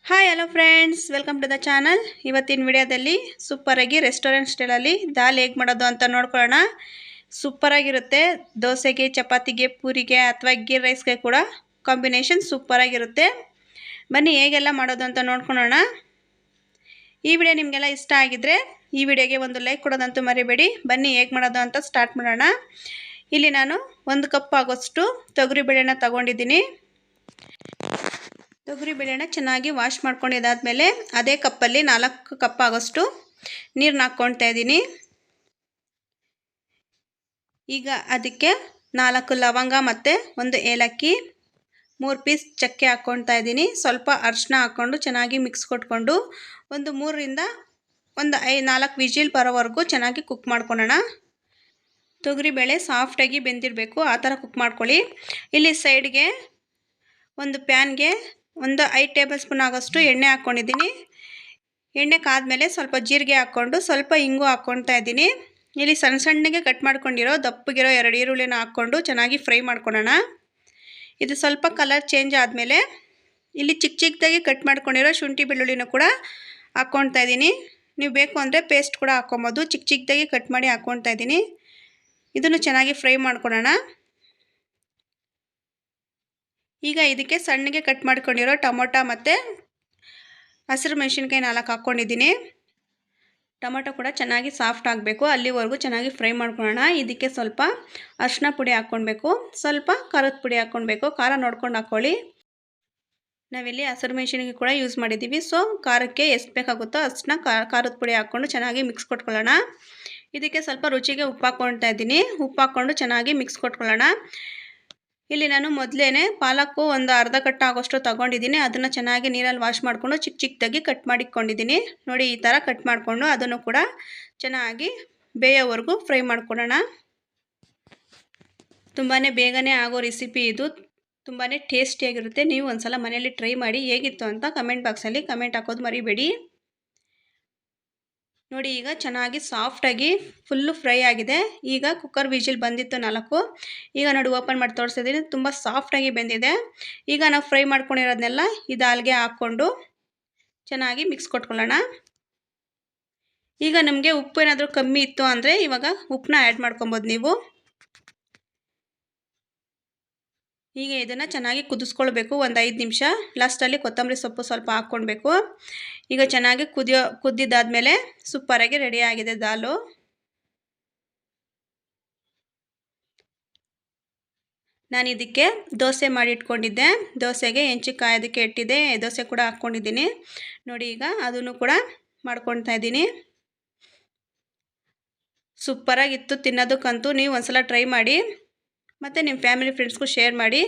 Hi hello friends, welcome to the channel. ಇವತ್ತಿನ ವಿಡಿಯೋದಲ್ಲಿ ಸೂಪರಾಗಿ ರೆಸ್ಟೋರೆಂಟ್ ಸ್ಟೈಲಲ್ಲಿ ದಾಲ್ ಹೇಗೆ ಮಾಡೋದು ಅಂತ ನೋಡ್ಕೊಳ್ಳೋಣ. ಸೂಪರಾಗಿರುತ್ತೆ. ದೋಸೆಗೆ, ಚಪಾತಿಗೆ, ಪೂರಿಗೆ ಅಥವಾ ಗೀ ರೈಸ್ಗೆ ಕೂಡ ಕಾಂಬಿನೇಷನ್ ಸೂಪರಾಗಿರುತ್ತೆ. ಬನ್ನಿ ಹೇಗೆಲ್ಲ ಮಾಡೋದು ಅಂತ ನೋಡ್ಕೊಳ್ಳೋಣ. ಈ ವಿಡಿಯೋ ನಿಮಗೆಲ್ಲ ಇಷ್ಟ ಆಗಿದ್ದರೆ ಈ ವಿಡಿಯೋಗೆ ಒಂದು ಲೈಕ್ ಕೊಡೋದಂತೂ ಮರಿಬೇಡಿ. ಬನ್ನಿ ಹೇಗೆ ಮಾಡೋದು ಅಂತ ಸ್ಟಾರ್ಟ್ ಮಾಡೋಣ. ಇಲ್ಲಿ ನಾನು 1 ಕಪ್ ಆಗೋಷ್ಟು ತೊಗರಿಬೇಳೆನ ತಗೊಂಡಿದ್ದೀನಿ. ತೊಗರಿಬೇಳೆನ ಚೆನ್ನಾಗಿ ವಾಶ್ ಮಾಡ್ಕೊಂಡಿದ್ದಾದಮೇಲೆ ಅದೇ ಕಪ್ಪಲ್ಲಿ 4 ಕಪ್ ಆಗೋಷ್ಟು ನೀರನ್ನ ಹಾಕ್ಕೊಳ್ತಾ ಇದ್ದೀನಿ. ಈಗ ಅದಕ್ಕೆ 4 ಲವಂಗ ಮತ್ತು 1 ಏಲಕ್ಕಿ, 3 ಪೀಸ್ ಚಕ್ಕೆ ಹಾಕ್ಕೊಳ್ತಾ ಇದ್ದೀನಿ. ಸ್ವಲ್ಪ ಅರಿಶಿನ ಹಾಕ್ಕೊಂಡು ಚೆನ್ನಾಗಿ ಮಿಕ್ಸ್ ಕೊಟ್ಕೊಂಡು ಒಂದು 3ರಿಂದ 4 ವಿಜಿಲ್ ಬರೋವರೆಗೂ ಚೆನ್ನಾಗಿ ಕುಕ್ ಮಾಡ್ಕೊಳ್ಳೋಣ. ತೊಗರಿಬೇಳೆ ಸಾಫ್ಟಾಗಿ ಬೆಂದಿರಬೇಕು, ಆ ಥರ ಕುಕ್ ಮಾಡ್ಕೊಳ್ಳಿ. ಇಲ್ಲಿ ಸೈಡ್ಗೆ ಒಂದು ಪ್ಯಾನ್ಗೆ ಒಂದು 5 ಟೇಬಲ್ ಸ್ಪೂನ್ ಆಗೋಷ್ಟು ಎಣ್ಣೆ ಹಾಕ್ಕೊಂಡಿದ್ದೀನಿ. ಎಣ್ಣೆ ಕಾದ್ಮೇಲೆ ಸ್ವಲ್ಪ ಜೀರಿಗೆ ಹಾಕ್ಕೊಂಡು ಸ್ವಲ್ಪ ಇಂಗು ಹಾಕ್ಕೊಳ್ತಾ ಇದ್ದೀನಿ. ಇಲ್ಲಿ ಸಣ್ಣಗೆ ಕಟ್ ಮಾಡ್ಕೊಂಡಿರೋ ದಪ್ಪಗಿರೋ 2 ಈರುಳ್ಳಿನ ಹಾಕ್ಕೊಂಡು ಚೆನ್ನಾಗಿ ಫ್ರೈ ಮಾಡ್ಕೊಳ್ಳೋಣ. ಇದು ಸ್ವಲ್ಪ ಕಲರ್ ಚೇಂಜ್ ಆದಮೇಲೆ ಇಲ್ಲಿ ಚಿಕ್ಕದಾಗಿ ಕಟ್ ಮಾಡ್ಕೊಂಡಿರೋ ಶುಂಠಿ ಬೆಳ್ಳುಳ್ಳಿನೂ ಕೂಡ ಹಾಕ್ಕೊಳ್ತಾ ಇದ್ದೀನಿ. ನೀವು ಬೇಕು ಅಂದರೆ ಪೇಸ್ಟ್ ಕೂಡ ಹಾಕ್ಕೊಬೋದು. ಚಿಕ್ಕದಾಗಿ ಕಟ್ ಮಾಡಿ ಹಾಕ್ಕೊಳ್ತಾ ಇದ್ದೀನಿ. ಇದನ್ನು ಚೆನ್ನಾಗಿ ಫ್ರೈ ಮಾಡ್ಕೊಳ್ಳೋಣ. ಈಗ ಇದಕ್ಕೆ ಸಣ್ಣಗೆ ಕಟ್ ಮಾಡ್ಕೊಂಡಿರೋ ಟೊಮೊಟೊ ಮತ್ತು ಹಸಿರು ಮೆಣಸಿನ್ಕಾಯಿ 4 ಹಾಕ್ಕೊಂಡಿದ್ದೀನಿ. ಟೊಮೊಟೊ ಕೂಡ ಚೆನ್ನಾಗಿ ಸಾಫ್ಟ್ ಆಗಬೇಕು, ಅಲ್ಲಿವರೆಗೂ ಚೆನ್ನಾಗಿ ಫ್ರೈ ಮಾಡ್ಕೊಳ್ಳೋಣ. ಇದಕ್ಕೆ ಸ್ವಲ್ಪ ಅರಿಶಿನ ಪುಡಿ ಹಾಕ್ಕೊಳ್ಬೇಕು, ಸ್ವಲ್ಪ ಖಾರದ ಪುಡಿ ಹಾಕ್ಕೊಳ್ಬೇಕು. ಖಾರ ನೋಡ್ಕೊಂಡು ಹಾಕ್ಕೊಳ್ಳಿ. ನಾವಿಲ್ಲಿ ಹಸಿರು ಮೆಣಸಿನ್ಕಾಯಿ ಕೂಡ ಯೂಸ್ ಮಾಡಿದ್ದೀವಿ. ಸೊ ಖಾರಕ್ಕೆ ಎಷ್ಟು ಬೇಕಾಗುತ್ತೋ ಅಷ್ಟನ್ನ ಖಾರದ ಪುಡಿ ಹಾಕ್ಕೊಂಡು ಚೆನ್ನಾಗಿ ಮಿಕ್ಸ್ ಕೊಟ್ಕೊಳ್ಳೋಣ. ಇದಕ್ಕೆ ಸ್ವಲ್ಪ ರುಚಿಗೆ ಉಪ್ಪು ಹಾಕ್ಕೊಳ್ತಾ ಇದ್ದೀನಿ. ಉಪ್ಪು ಹಾಕ್ಕೊಂಡು ಚೆನ್ನಾಗಿ ಮಿಕ್ಸ್ ಕೊಟ್ಕೊಳ್ಳೋಣ. ಇಲ್ಲಿ ನಾನು ಮೊದಲೇ ಪಾಲಕ್ಕು ಒಂದು ಅರ್ಧ ಕಟ್ಟು ಆಗೋಷ್ಟು ತೊಗೊಂಡಿದ್ದೀನಿ. ಅದನ್ನು ಚೆನ್ನಾಗಿ ನೀರಲ್ಲಿ ವಾಶ್ ಮಾಡಿಕೊಂಡು ಚಿಕ್ಕದಾಗಿ ಕಟ್ ಮಾಡಿಕೊಂಡಿದ್ದೀನಿ. ನೋಡಿ, ಈ ಥರ ಕಟ್ ಮಾಡಿಕೊಂಡು ಅದನ್ನು ಕೂಡ ಚೆನ್ನಾಗಿ ಬೇಯೋವರೆಗೂ ಫ್ರೈ ಮಾಡ್ಕೊಳ್ಳೋಣ. ತುಂಬಾ ಬೇಗನೆ ಆಗೋ ರೆಸಿಪಿ ಇದು. ತುಂಬಾ ಟೇಸ್ಟಿಯಾಗಿರುತ್ತೆ. ನೀವು ಒಂದ್ಸಲ ಮನೆಯಲ್ಲಿ ಟ್ರೈ ಮಾಡಿ ಹೇಗಿತ್ತು ಅಂತ ಕಮೆಂಟ್ ಬಾಕ್ಸಲ್ಲಿ ಕಮೆಂಟ್ ಹಾಕೋದು ಮರಿಬೇಡಿ. ನೋಡಿ, ಈಗ ಚೆನ್ನಾಗಿ ಸಾಫ್ಟಾಗಿ ಫುಲ್ಲು ಫ್ರೈ ಆಗಿದೆ. ಈಗ ಕುಕ್ಕರ್ ವಿಜಿಲ್ ಬಂದಿತ್ತು 4. ಈಗ ನೋಡಿ ಓಪನ್ ಮಾಡಿ ತೋರಿಸಿದ್ದೀನಿ. ತುಂಬ ಸಾಫ್ಟಾಗಿ ಬೆಂದಿದೆ. ಈಗ ನಾವು ಫ್ರೈ ಮಾಡ್ಕೊಂಡಿರೋದನ್ನೆಲ್ಲ ಈ ದಾಲ್ಗೆ ಹಾಕ್ಕೊಂಡು ಚೆನ್ನಾಗಿ ಮಿಕ್ಸ್ ಕೊಟ್ಕೊಳ್ಳೋಣ. ಈಗ ನಮಗೆ ಉಪ್ಪು ಏನಾದರೂ ಕಮ್ಮಿ ಇತ್ತು ಅಂದರೆ ಇವಾಗ ಉಪ್ಪನ್ನ ಆ್ಯಡ್ ಮಾಡ್ಕೊಬೋದು ನೀವು. ಈಗ ಇದನ್ನು ಚೆನ್ನಾಗಿ ಕುದಿಸ್ಕೊಳ್ಬೇಕು ಒಂದು 5 ನಿಮಿಷ. ಲಾಸ್ಟಲ್ಲಿ ಕೊತ್ತಂಬರಿ ಸೊಪ್ಪು ಸ್ವಲ್ಪ ಹಾಕ್ಕೊಳ್ಬೇಕು. ಈಗ ಚೆನ್ನಾಗಿ ಕುದ್ದಿದ್ದಾದಮೇಲೆ ಸೂಪರಾಗಿ ರೆಡಿ ಆಗಿದೆ ದಾಲು. ನಾನು ಇದಕ್ಕೆ ದೋಸೆ ಮಾಡಿ ಇಟ್ಕೊಂಡಿದ್ದೆ. ದೋಸೆಗೆ ಹೆಂಚಿಕಾಯೋದಕ್ಕೆ ಇಟ್ಟಿದ್ದೆ. ದೋಸೆ ಕೂಡ ಹಾಕ್ಕೊಂಡಿದ್ದೀನಿ. ನೋಡಿ, ಈಗ ಅದನ್ನು ಕೂಡ ಮಾಡ್ಕೊಳ್ತಾ ಇದ್ದೀನಿ. ಸೂಪರಾಗಿತ್ತು. ತಿನ್ನೋದಕ್ಕಂತೂ ನೀವು ಒಂದ್ಸಲ ಟ್ರೈ ಮಾಡಿ ಮತ್ತು ನಿಮ್ಮ ಫ್ಯಾಮಿಲಿ ಫ್ರೆಂಡ್ಸ್ಗೂ ಶೇರ್ ಮಾಡಿ.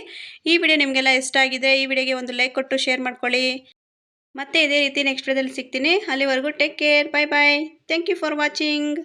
ಈ ವಿಡಿಯೋ ನಿಮಗೆಲ್ಲ ಇಷ್ಟ ಆಗಿದೆ. ಈ ವಿಡಿಯೋಗೆ ಒಂದು ಲೈಕ್ ಕೊಟ್ಟು ಶೇರ್ ಮಾಡ್ಕೊಳ್ಳಿ. ಮತ್ತೆ ಇದೇ ರೀತಿ ನೆಕ್ಸ್ಟ್ ವಿಡಿಯೋದಲ್ಲಿ ಸಿಗ್ತೀನಿ. ಅಲ್ಲಿವರೆಗೂ take care. Bye bye. Thank you for watching.